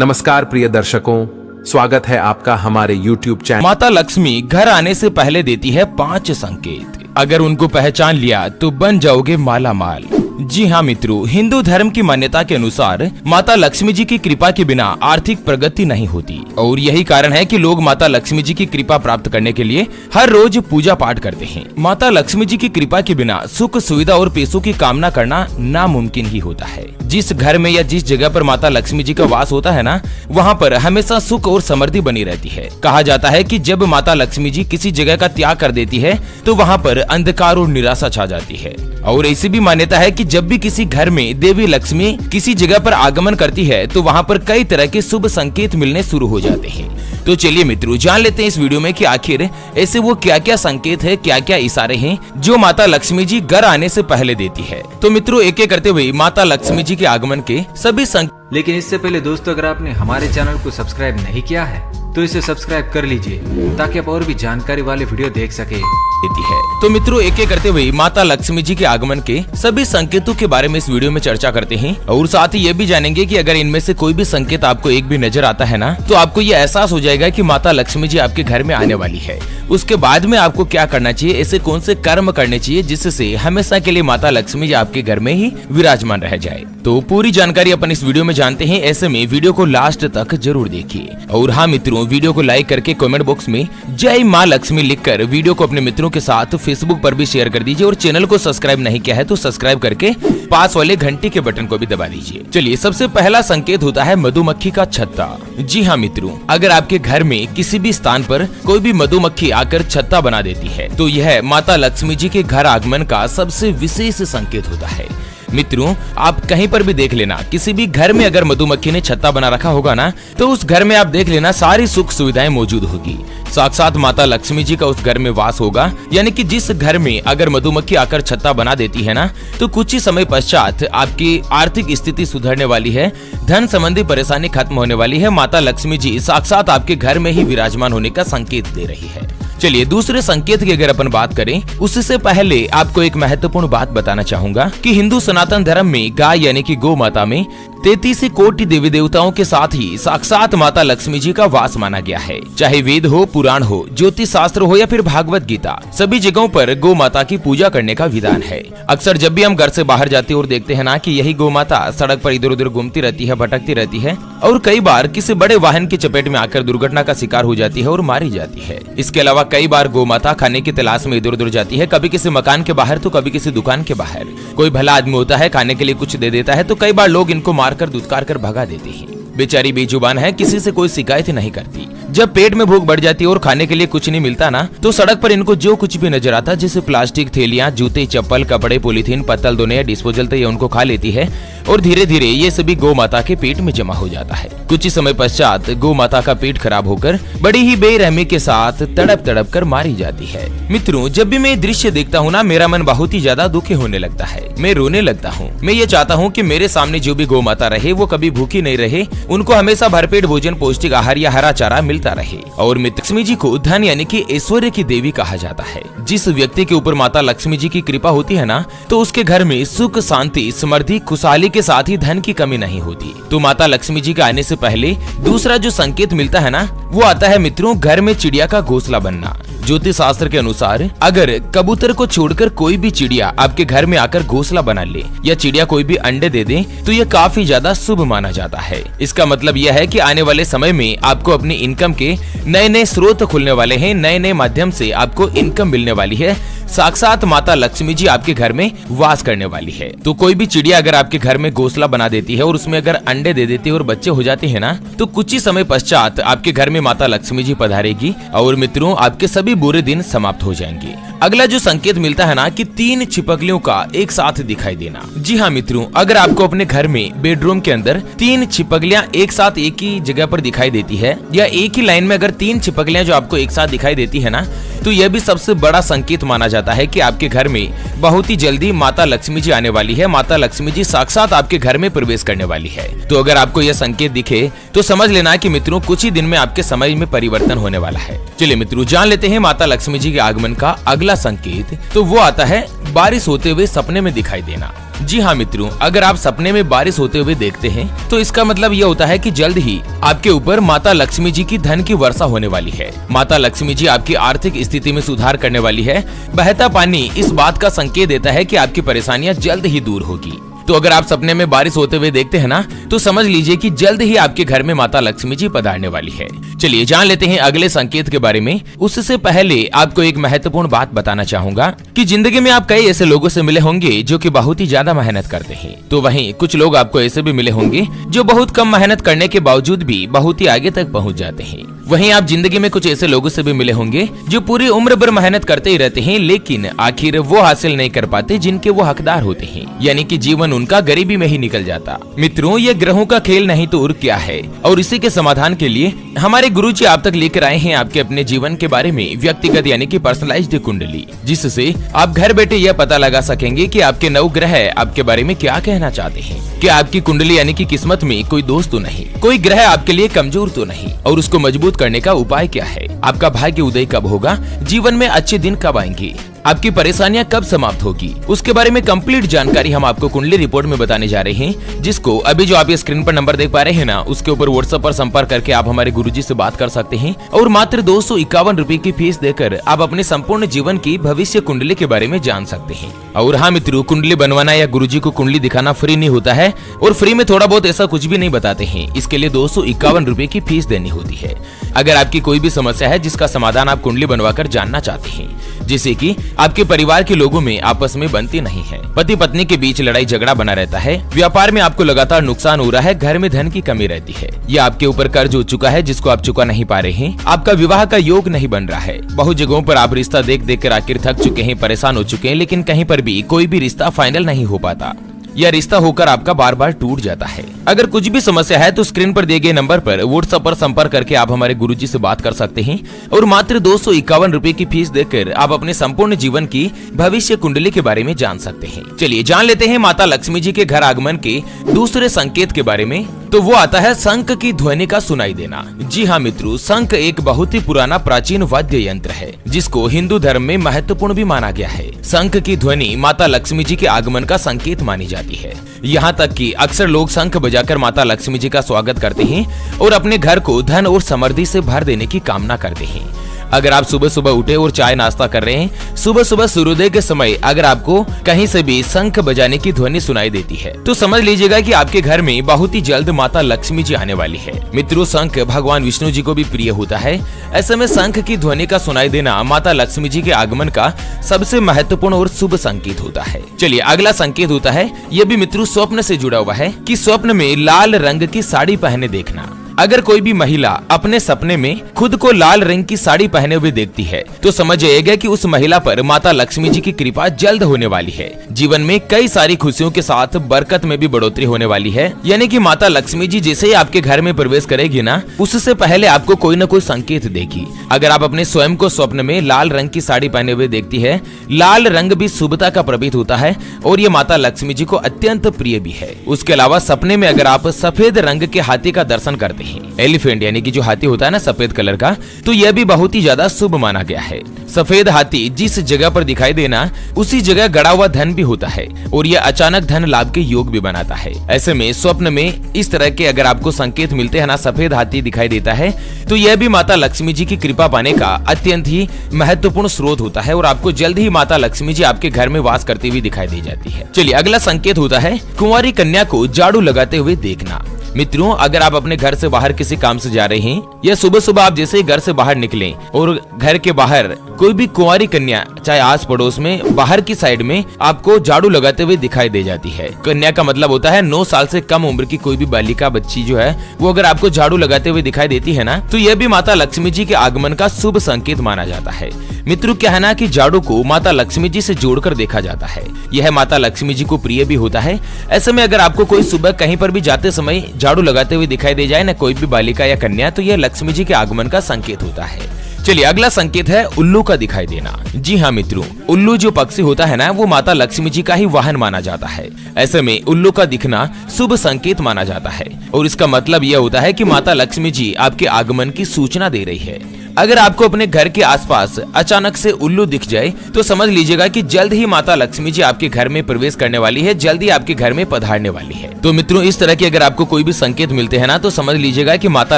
नमस्कार प्रिय दर्शकों, स्वागत है आपका हमारे YouTube चैनल। माता लक्ष्मी घर आने से पहले देती है 5 संकेत। अगर उनको पहचान लिया तो बन जाओगे माला माल। जी हाँ मित्रों, हिंदू धर्म की मान्यता के अनुसार माता लक्ष्मी जी की कृपा के बिना आर्थिक प्रगति नहीं होती और यही कारण है कि लोग माता लक्ष्मी जी की कृपा प्राप्त करने के लिए हर रोज पूजा पाठ करते हैं। माता लक्ष्मी जी की कृपा के बिना सुख सुविधा और पैसों की कामना करना नामुमकिन ही होता है। जिस घर में या जिस जगह पर माता लक्ष्मी जी का वास होता है ना, वहाँ पर हमेशा सुख और समृद्धि बनी रहती है। कहा जाता है कि जब माता लक्ष्मी जी किसी जगह का त्याग कर देती है तो वहाँ पर अंधकार और निराशा छा जाती है। और ऐसी भी मान्यता है कि जब भी किसी घर में देवी लक्ष्मी किसी जगह पर आगमन करती है तो वहाँ पर कई तरह के शुभ संकेत मिलने शुरू हो जाते हैं। तो चलिए मित्रों, जान लेते हैं इस वीडियो में कि आखिर ऐसे वो क्या क्या संकेत है, क्या क्या इशारे हैं जो माता लक्ष्मी जी घर आने से पहले देती है। तो मित्रों, एक एक करते हुए माता लक्ष्मी जी के आगमन के सभी लेकिन इससे पहले दोस्तों, अगर आपने हमारे चैनल को सब्सक्राइब नहीं किया है तो इसे सब्सक्राइब कर लीजिए ताकि आप और भी जानकारी वाले वीडियो देख सके देती है। तो मित्रों, एक एक करते हुए माता लक्ष्मी जी के आगमन के सभी संकेतों के बारे में इस वीडियो में चर्चा करते हैं और साथ ही ये भी जानेंगे कि अगर इनमें से कोई भी संकेत आपको एक भी नजर आता है ना, तो आपको ये एहसास हो जाएगा कि माता लक्ष्मी जी आपके घर में आने वाली है। उसके बाद में आपको क्या करना चाहिए, ऐसे कौन से कर्म करने चाहिए जिससे हमेशा के लिए माता लक्ष्मी जी आपके घर में ही विराजमान रह जाए। तो पूरी जानकारी अपन इस वीडियो में जानते हैं। ऐसे में वीडियो को लास्ट तक जरूर देखिए। और हाँ मित्रों, वीडियो को लाइक करके कमेंट बॉक्स में जय माँ लक्ष्मी लिखकर वीडियो को अपने मित्रों के साथ फेसबुक पर भी शेयर कर दीजिए और चैनल को सब्सक्राइब नहीं किया है तो सब्सक्राइब करके पास वाले घंटी के बटन को भी दबा दीजिए। चलिए, सबसे पहला संकेत होता है मधुमक्खी का छत्ता। जी हाँ मित्रों, अगर आपके घर में किसी भी स्थान पर कोई भी मधुमक्खी आकर छत्ता बना देती है तो यह माता लक्ष्मी जी के घर आगमन का सबसे विशेष संकेत होता है। मित्रों, आप कहीं पर भी देख लेना, किसी भी घर में अगर मधुमक्खी ने छत्ता बना रखा होगा ना, तो उस घर में आप देख लेना सारी सुख सुविधाएं मौजूद होगी। साक्षात माता लक्ष्मी जी का उस घर में वास होगा। यानी कि जिस घर में अगर मधुमक्खी आकर छत्ता बना देती है ना, तो कुछ ही समय पश्चात आपकी आर्थिक स्थिति सुधरने वाली है, धन संबंधी परेशानी खत्म होने वाली है। माता लक्ष्मी जी साक्षात आपके घर में ही विराजमान होने का संकेत दे रही है। चलिए, दूसरे संकेत की अगर अपन बात करें, उससे पहले आपको एक महत्वपूर्ण बात बताना चाहूंगा कि हिंदू सनातन धर्म में गाय यानी कि गौ माता में 33 कोटि देवी देवताओं के साथ ही साक्षात माता लक्ष्मी जी का वास माना गया है। चाहे वेद हो, पुराण हो, ज्योतिष शास्त्र हो या फिर भागवत गीता, सभी जगहों पर गौ माता की पूजा करने का विधान है। अक्सर जब भी हम घर से बाहर जाते और देखते हैं ना कि यही गौ माता सड़क पर इधर उधर घूमती रहती है, भटकती रहती है और कई बार किसी बड़े वाहन की चपेट में आकर दुर्घटना का शिकार हो जाती है और मारी जाती है। इसके अलावा कई बार गौ माता खाने की तलाश में इधर उधर जाती है, कभी किसी मकान के बाहर तो कभी किसी दुकान के बाहर। कोई भला आदमी होता है, खाने के लिए कुछ दे देता है तो कई बार लोग इनको मारकर दुत्कार कर भगा देते हैं। बेचारी बेजुबान है, किसी से कोई शिकायत नहीं करती। जब पेट में भूख बढ़ जाती है और खाने के लिए कुछ नहीं मिलता ना, तो सड़क पर इनको जो कुछ भी नजर आता, जैसे प्लास्टिक थैलियां, जूते, चप्पल, कपड़े, पॉलीथीन, पत्तल धोने या डिस्पोजल, तो ये उनको खा लेती है और धीरे धीरे ये सभी गौ माता के पेट में जमा हो जाता है। कुछ ही समय पश्चात गौ माता का पेट खराब होकर बड़ी ही बेरहमी के साथ तड़प तड़प कर मारी जाती है। मित्रों, जब भी मैं दृश्य देखता हूँ ना, मेरा मन बहुत ही ज्यादा दुखी होने लगता है। मैं रोने लगता हूँ। मैं ये चाहता हूँ कि मेरे सामने जो भी गौ माता रहे वो कभी भूखी नहीं रहे, उनको हमेशा भरपेट भोजन, पौष्टिक आहार या हरा चारा मिलता रहे। और लक्ष्मी जी को धन यानी कि ऐश्वर्य की देवी कहा जाता है। जिस व्यक्ति के ऊपर माता लक्ष्मी जी की कृपा होती है ना, तो उसके घर में सुख, शांति, समृद्धि, खुशहाली के साथ ही धन की कमी नहीं होती। तो माता लक्ष्मी जी के आने से पहले दूसरा जो संकेत मिलता है ना, वो आता है मित्रों घर में चिड़िया का घोंसला बनना। ज्योतिष शास्त्र के अनुसार अगर कबूतर को छोड़कर कोई भी चिड़िया आपके घर में आकर घोंसला बना ले या चिड़िया कोई भी अंडे दे दे तो ये काफी ज्यादा शुभ माना जाता है। इसका मतलब यह है कि आने वाले समय में आपको अपनी इनकम के नए नए स्रोत खुलने वाले हैं, नए नए माध्यम से आपको इनकम मिलने वाली है। साक्षात माता लक्ष्मी जी आपके घर में वास करने वाली है। तो कोई भी चिड़िया अगर आपके घर में घोंसला बना देती है और उसमें अगर अंडे दे देती है और बच्चे हो जाते हैं ना, तो कुछ ही समय पश्चात आपके घर में माता लक्ष्मी जी पधारेगी और मित्रों आपके सभी बुरे दिन समाप्त हो जाएंगे। अगला जो संकेत मिलता है ना कि 3 छिपकलियों का एक साथ दिखाई देना। जी हाँ मित्रों, अगर आपको अपने घर में बेडरूम के अंदर 3 छिपकलियां एक साथ एक ही जगह पर दिखाई देती है या एक ही लाइन में अगर 3 छिपकलियां जो आपको एक साथ दिखाई देती है ना, तो यह भी सबसे बड़ा संकेत माना जाता है कि आपके घर में बहुत ही जल्दी माता लक्ष्मी जी आने वाली है। माता लक्ष्मी जी साक्षात आपके घर में प्रवेश करने वाली है। तो अगर आपको यह संकेत दिखे तो समझ लेना कि मित्रों कुछ ही दिन में आपके समय में परिवर्तन होने वाला है। चलिए मित्रों, जान लेते हैं माता लक्ष्मी जी के आगमन का अगला संकेत। तो वो आता है बारिश होते हुए सपने में दिखाई देना। जी हाँ मित्रों, अगर आप सपने में बारिश होते हुए देखते हैं तो इसका मतलब यह होता है कि जल्द ही आपके ऊपर माता लक्ष्मी जी की धन की वर्षा होने वाली है। माता लक्ष्मी जी आपकी आर्थिक स्थिति में सुधार करने वाली है। बहता पानी इस बात का संकेत देता है कि आपकी परेशानियां जल्द ही दूर होगी। तो अगर आप सपने में बारिश होते हुए देखते हैं ना, तो समझ लीजिए कि जल्द ही आपके घर में माता लक्ष्मी जी पधारने वाली है। चलिए जान लेते हैं अगले संकेत के बारे में। उससे पहले आपको एक महत्वपूर्ण बात बताना चाहूंगा कि जिंदगी में आप कई ऐसे लोगों से मिले होंगे जो कि बहुत ही ज्यादा मेहनत करते हैं, तो वहीं कुछ लोग आपको ऐसे भी मिले होंगे जो बहुत कम मेहनत करने के बावजूद भी बहुत ही आगे तक पहुँच जाते हैं। वहीं आप जिंदगी में कुछ ऐसे लोगों से भी मिले होंगे जो पूरी उम्र भर मेहनत करते ही रहते हैं, लेकिन आखिर वो हासिल नहीं कर पाते जिनके वो हकदार होते हैं, यानी कि जीवन उनका गरीबी में ही निकल जाता। मित्रों, ये ग्रहों का खेल नहीं तो और क्या है, और इसी के समाधान के लिए हमारे गुरुजी आप तक लेकर आए हैं आपके अपने जीवन के बारे में व्यक्तिगत यानी कि पर्सनलाइज्ड कुंडली, जिससे आप घर बैठे यह पता लगा सकेंगे कि आपके नवग्रह आपके बारे में क्या कहना चाहते हैं। क्या आपकी कुंडली यानी कि किस्मत में कोई दोष तो नहीं, कोई ग्रह आपके लिए कमजोर तो नहीं, और उसको मजबूत करने का उपाय क्या है। आपका भाग्य उदय कब होगा, जीवन में अच्छे दिन कब आएंगे, आपकी परेशानियां कब समाप्त होगी, उसके बारे में कंप्लीट जानकारी हम आपको कुंडली रिपोर्ट में बताने जा रहे हैं, जिसको अभी जो आप ये स्क्रीन पर नंबर देख पा रहे हैं ना, उसके ऊपर व्हाट्सएप पर संपर्क करके आप हमारे गुरुजी से बात कर सकते हैं और मात्र 251 रुपए की फीस देकर आप अपने संपूर्ण जीवन की भविष्य कुंडली के बारे में जान सकते हैं। और हाँ मित्रों, कुंडली बनवाना या गुरुजी को कुंडली दिखाना फ्री नहीं होता है, और फ्री में थोड़ा बहुत ऐसा कुछ भी नहीं बताते हैं। इसके लिए 251 रुपए की फीस देनी होती है। अगर आपकी कोई भी समस्या है जिसका समाधान आप कुंडली बनवाकर जानना चाहते हैं, जैसे कि आपके परिवार के लोगों में आपस में बनती नहीं है, पति पत्नी के बीच लड़ाई झगड़ा बना रहता है, व्यापार में आपको लगातार नुकसान हो रहा है, घर में धन की कमी रहती है, या आपके ऊपर कर्ज हो चुका है जिसको आप चुका नहीं पा रहे हैं, आपका विवाह का योग नहीं बन रहा है, बहुत जगहों पर आप रिश्ता देख देख कर आखिर थक चुके हैं, परेशान हो चुके हैं, लेकिन कहीं पर भी कोई भी रिश्ता फाइनल नहीं हो पाता, यह रिश्ता होकर आपका बार बार टूट जाता है। अगर कुछ भी समस्या है तो स्क्रीन पर दिए गए नंबर पर व्हाट्सएप पर संपर्क करके आप हमारे गुरुजी से बात कर सकते हैं, और मात्र 251 रुपए की फीस देकर आप अपने संपूर्ण जीवन की भविष्य कुंडली के बारे में जान सकते हैं। चलिए जान लेते हैं माता लक्ष्मी जी के घर आगमन के दूसरे संकेत के बारे में। तो वो आता है शंख की ध्वनि का सुनाई देना। जी हाँ मित्रों, शंख एक बहुत ही पुराना प्राचीन वाद्य यंत्र है जिसको हिंदू धर्म में महत्वपूर्ण भी माना गया है। शंख की ध्वनि माता लक्ष्मी जी के आगमन का संकेत मानी जाती है। यहाँ तक कि अक्सर लोग शंख बजाकर माता लक्ष्मी जी का स्वागत करते हैं और अपने घर को धन और समृद्धि से भर देने की कामना करते हैं। अगर आप सुबह सुबह उठे और चाय नाश्ता कर रहे हैं, सुबह सुबह सूर्योदय के समय अगर आपको कहीं से भी शंख बजाने की ध्वनि सुनाई देती है, तो समझ लीजिएगा कि आपके घर में बहुत ही जल्द माता लक्ष्मी जी आने वाली है। मित्रों, शंख भगवान विष्णु जी को भी प्रिय होता है। ऐसे में शंख की ध्वनि का सुनाई देना माता लक्ष्मी जी के आगमन का सबसे महत्वपूर्ण और शुभ संकेत होता है। चलिए अगला संकेत होता है, यह भी मित्रों स्वप्न से जुड़ा हुआ है, कि स्वप्न में लाल रंग की साड़ी पहने देखना। अगर कोई भी महिला अपने सपने में खुद को लाल रंग की साड़ी पहने हुए देखती है, तो समझ जाइएगा कि उस महिला पर माता लक्ष्मी जी की कृपा जल्द होने वाली है। जीवन में कई सारी खुशियों के साथ बरकत में भी बढ़ोतरी होने वाली है। यानी कि माता लक्ष्मी जी जैसे ही आपके घर में प्रवेश करेगी ना, उससे पहले आपको कोई न कोई संकेत देगी। अगर आप अपने स्वयं को स्वप्न में लाल रंग की साड़ी पहने हुए देखती है, लाल रंग भी शुभता का प्रतीक होता है और ये माता लक्ष्मी जी को अत्यंत प्रिय भी है। उसके अलावा सपने में अगर आप सफेद रंग के हाथी का दर्शन करते हैं, एलिफेंट यानी कि जो हाथी होता है ना सफेद कलर का, तो यह भी बहुत ही ज्यादा शुभ माना गया है। सफेद हाथी जिस जगह पर दिखाई देना, उसी जगह गड़ा हुआ धन भी होता है और यह अचानक धन लाभ के योग भी बनाता है। ऐसे में स्वप्न में इस तरह के अगर आपको संकेत मिलते हैं ना, सफेद हाथी दिखाई देता है, तो यह भी माता लक्ष्मी जी की कृपा पाने का अत्यंत ही महत्वपूर्ण स्रोत होता है और आपको जल्द ही माता लक्ष्मी जी आपके घर में वास करती हुई दिखाई दे जाती है। चलिए अगला संकेत होता है कुंवारी कन्या को झाड़ू लगाते हुए देखना। मित्रों, अगर आप अपने घर से बाहर किसी काम से जा रहे हैं या सुबह सुबह आप जैसे ही घर से बाहर निकलें और घर के बाहर कोई भी कुंवारी कन्या चाहे आस पड़ोस में बाहर की साइड में आपको झाड़ू लगाते हुए दिखाई दे जाती है। कन्या का मतलब होता है 9 साल से कम उम्र की कोई भी बालिका बच्ची जो है वो अगर आपको झाड़ू लगाते हुए दिखाई देती है ना, तो यह भी माता लक्ष्मी जी के आगमन का शुभ संकेत माना जाता है। मित्रों, क्या है ना कि झाड़ू को माता लक्ष्मी जी से जोड़कर देखा जाता है। यह माता लक्ष्मी जी को प्रिय भी होता है। ऐसे में अगर आपको कोई सुबह कहीं पर भी जाते समय झाड़ू लगाते हुए दिखाई दे जाए ना कोई भी बालिका या कन्या, तो यह लक्ष्मी जी के आगमन का संकेत होता है। चलिए अगला संकेत है उल्लू का दिखाई देना। जी हाँ मित्रों, उल्लू जो पक्षी होता है ना, वो माता लक्ष्मी जी का ही वाहन माना जाता है। ऐसे में उल्लू का दिखना शुभ संकेत माना जाता है और इसका मतलब यह होता है कि माता लक्ष्मी जी आपके आगमन की सूचना दे रही है। अगर आपको अपने घर के आसपास अचानक से उल्लू दिख जाए तो समझ लीजिएगा कि जल्द ही माता लक्ष्मी जी आपके घर में प्रवेश करने वाली है, जल्द ही आपके घर में पधारने वाली है। तो मित्रों, इस तरह के अगर आपको कोई भी संकेत मिलते हैं ना तो समझ लीजिएगा कि माता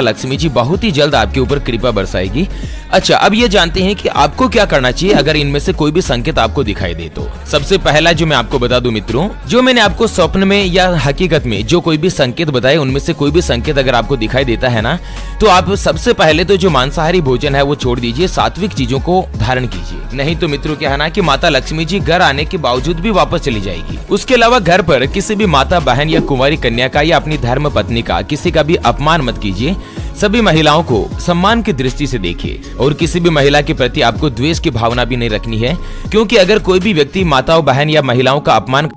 लक्ष्मी जी बहुत ही जल्द आपके ऊपर कृपा बरसाएगी। अच्छा, अब ये जानते हैं कि आपको क्या करना चाहिए अगर इनमें से कोई भी संकेत आपको दिखाई दे तो। सबसे पहला जो मैं आपको बता दूं मित्रों, जो मैंने आपको स्वप्न में या हकीकत में जो कोई भी संकेत बताए उनमें से कोई भी संकेत अगर आपको दिखाई देता है ना तो आप सबसे पहले तो जो मांसाहारी भोजन है वो छोड़ दीजिए, सात्विक चीजों को धारण कीजिए। नहीं तो मित्रों क्या है ना कि माता लक्ष्मी जी घर आने के बावजूद भी वापस चली जाएगी। उसके अलावा घर पर किसी भी माता, बहन या कुंवारी कन्या का या अपनी धर्म पत्नी का किसी का भी अपमान मत कीजिए। सभी महिलाओं को सम्मान की दृष्टि से देखिए और किसी भी महिला के प्रति आपको द्वेष की भावना भी नहीं रखनी है, क्योंकि अगर कोई भी व्यक्ति माताओं, बहन या महिलाओं का अपमान